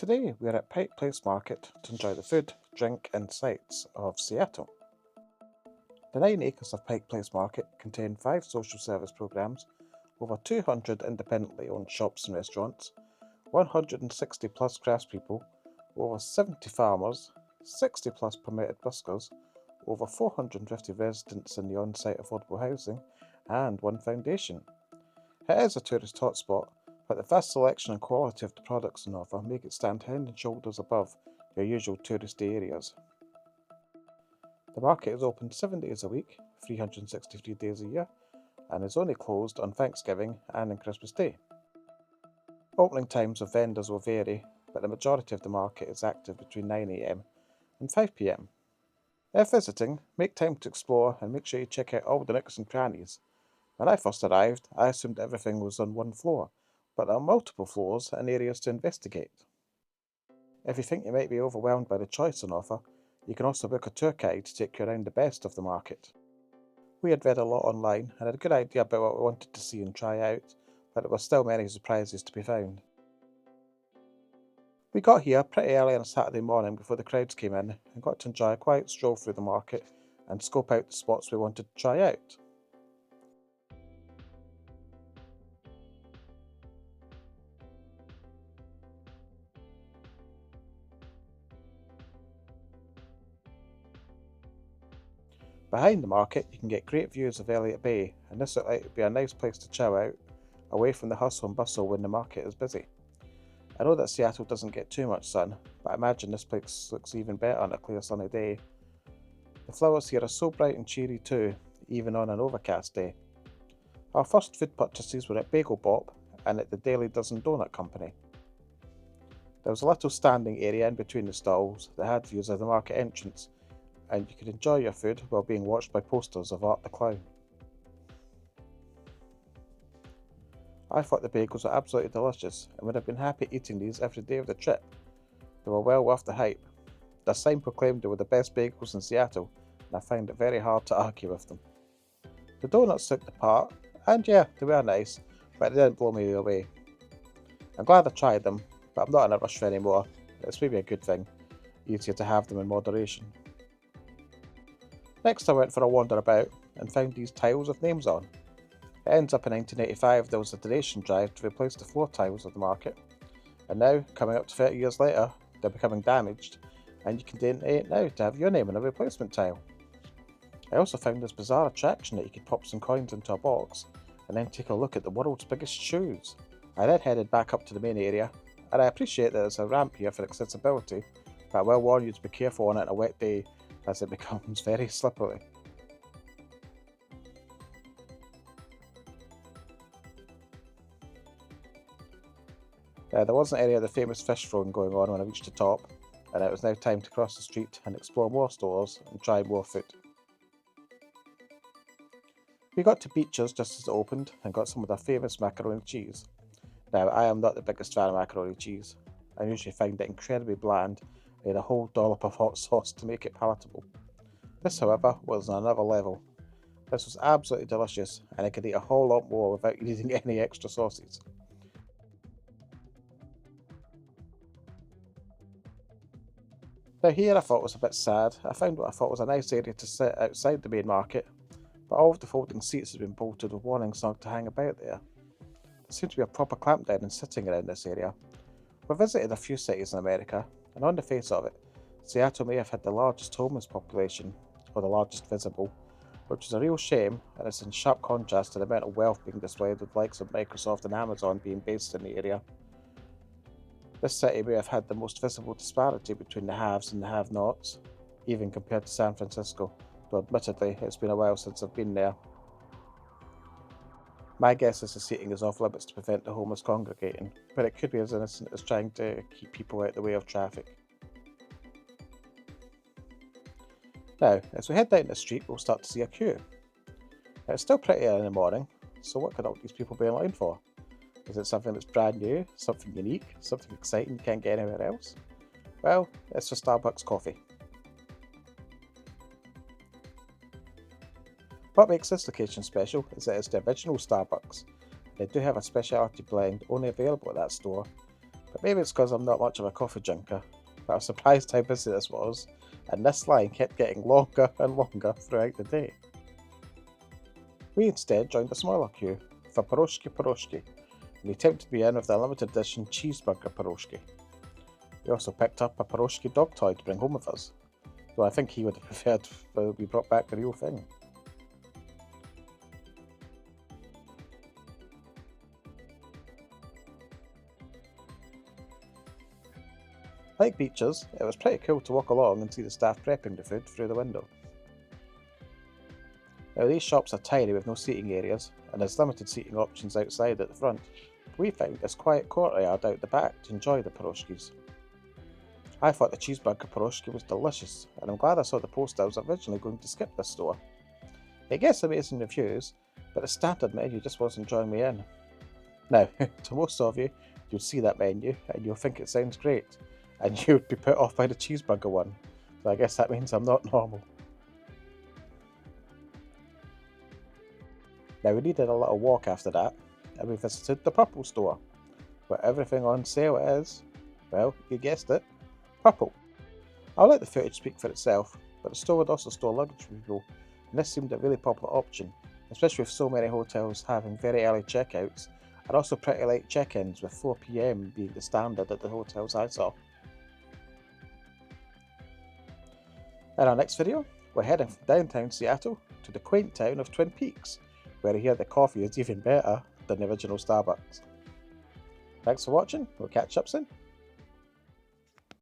Today we are at Pike Place Market to enjoy the food, drink and sights of Seattle. The 9 acres of Pike Place Market contain 5 social service programs, over 200 independently owned shops and restaurants, 160 plus craftspeople, over 70 farmers, 60 plus permitted buskers, over 450 residents in the on-site affordable housing, and 1 foundation. It is a tourist hotspot, but the vast selection and quality of the products on offer make it stand head and shoulders above your usual touristy areas. The market is open 7 days a week, 363 days a year, and is only closed on Thanksgiving and on Christmas Day. Opening times of vendors will vary, but the majority of the market is active between 9 AM and 5 PM. If visiting, make time to explore and make sure you check out all the nooks and crannies. When I first arrived, I assumed everything was on one floor, but there are multiple floors and areas to investigate. If you think you might be overwhelmed by the choice on offer, you can also book a tour guide to take you around the best of the market. We had read a lot online and had a good idea about what we wanted to see and try out, but there were still many surprises to be found. We got here pretty early on a Saturday morning before the crowds came in and got to enjoy a quiet stroll through the market and scope out the spots we wanted to try out. Behind the market, you can get great views of Elliott Bay, and this looked like it would be a nice place to chow out, away from the hustle and bustle when the market is busy. I know that Seattle doesn't get too much sun, but I imagine this place looks even better on a clear sunny day. The flowers here are so bright and cheery too, even on an overcast day. Our first food purchases were at Bagel Bop and at the Daily Dozen Donut Company. There was a little standing area in between the stalls that had views of the market entrance, and you could enjoy your food while being watched by posters of Art the Clown. I thought the bagels were absolutely delicious and would have been happy eating these every day of the trip. They were well worth the hype. Their sign proclaimed they were the best bagels in Seattle, and I found it very hard to argue with them. The donuts took the part, and yeah, they were nice, but they didn't blow me away. I'm glad I tried them, but I'm not in a rush for any more. It's maybe a good thing, easier to have them in moderation. Next I went for a wander about and found these tiles with names on. It ends up in 1985 there was a donation drive to replace the floor tiles of the market, and now, coming up to 30 years later, they're becoming damaged, and you can donate now to have your name on a replacement tile. I also found this bizarre attraction that you could pop some coins into a box and then take a look at the world's biggest shoes. I then headed back up to the main area, and I appreciate that there's a ramp here for accessibility, but I will warn you to be careful on it on a wet day as it becomes very slippery. There wasn't any of the famous fish throwing going on when I reached the top, and it was now time to cross the street and explore more stores and try more food. We got to Beacher's just as it opened and got some of their famous macaroni and cheese. Now, I am not the biggest fan of macaroni and cheese. I usually find it incredibly bland and need a whole dollop of hot sauce to make it palatable. This, however, was on another level. This was absolutely delicious, and I could eat a whole lot more without needing any extra sauces. Now here I thought was a bit sad. I found what I thought was a nice area to sit outside the main market, but all of the folding seats had been bolted with warnings not to hang about there. There seemed to be a proper clampdown in sitting around this area. We've visited a few cities in America, and on the face of it, Seattle may have had the largest homeless population, or the largest visible, which is a real shame, and it's in sharp contrast to the amount of wealth being displayed with the likes of Microsoft and Amazon being based in the area. This city may have had the most visible disparity between the haves and the have-nots, even compared to San Francisco, though admittedly it's been a while since I've been there. My guess is the seating is off limits to prevent the homeless congregating, but it could be as innocent as trying to keep people out of the way of traffic. Now, as we head down the street, we'll start to see a queue. Now, it's still pretty early in the morning, so what could all these people be in line for? Is it something that's brand new, something unique, something exciting you can't get anywhere else? Well, it's for Starbucks coffee. What makes this location special is that it's the original Starbucks. They do have a specialty blend only available at that store. But maybe it's because I'm not much of a coffee drinker, but I was surprised how busy this was, and this line kept getting longer and longer throughout the day. We instead joined a smaller queue for pierogi, and he tempted me in with the limited edition cheeseburger pierogi. We also picked up a pierogi dog toy to bring home with us, though I think he would have preferred that we brought back the real thing. Like beaches, it was pretty cool to walk along and see the staff prepping the food through the window. Now these shops are tiny with no seating areas, and there's limited seating options outside at the front. We found this quiet courtyard out the back to enjoy the pierogies. I thought the cheeseburger pierogi was delicious, and I'm glad I saw the poster I was originally going to skip this store. It gets amazing reviews, but the standard menu just wasn't drawing me in. Now, to most of you, you'll see that menu and you'll think it sounds great, and you would be put off by the cheeseburger one, so I guess that means I'm not normal. Now we needed a little walk after that, and we visited the purple store, where everything on sale is, well, you guessed it, purple. I'll let the footage speak for itself, but the store would also store luggage for people, and this seemed a really popular option, especially with so many hotels having very early checkouts, and also pretty late check-ins, with 4 PM being the standard at the hotels I saw. In our next video, we're heading from downtown Seattle to the quaint town of Twin Peaks, where I hear the coffee is even better than the original Starbucks. Thanks for watching, we'll catch up soon.